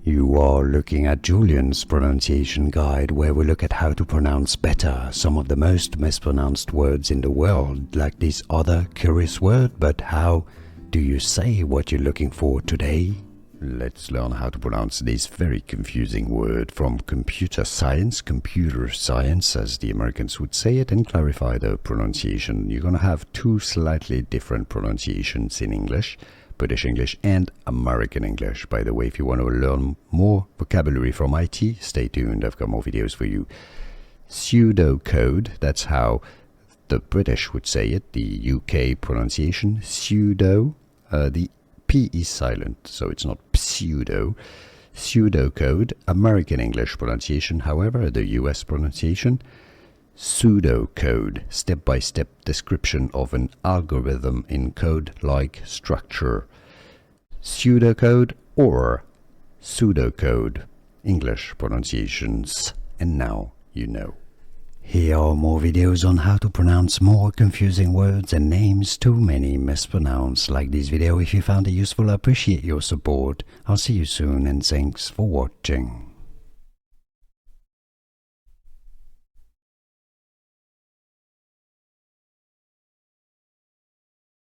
You are looking at Julian's pronunciation guide, where we look at how to pronounce better some of the most mispronounced words in the world, like this other curious word. But how do you say what you're looking for today? Let's learn how to pronounce this very confusing word from computer science as the Americans would say it, and clarify the pronunciation. You're going to have two slightly different pronunciations in English, British English and American English. By the way, if you want to learn more vocabulary from IT, stay tuned, I've got more videos for you. Pseudocode, that's how the British would say it, the UK pronunciation. Pseudo, the P is silent, so it's not pseudo. Pseudocode, American English pronunciation, however, the US pronunciation. Pseudocode, step-by-step description of an algorithm in code-like structure. Pseudocode or pseudocode, English pronunciations, and now you know. Here are more videos on how to pronounce more confusing words and names too many mispronounced. Like this video if you found it useful. I appreciate your support. I'll see you soon and thanks for watching.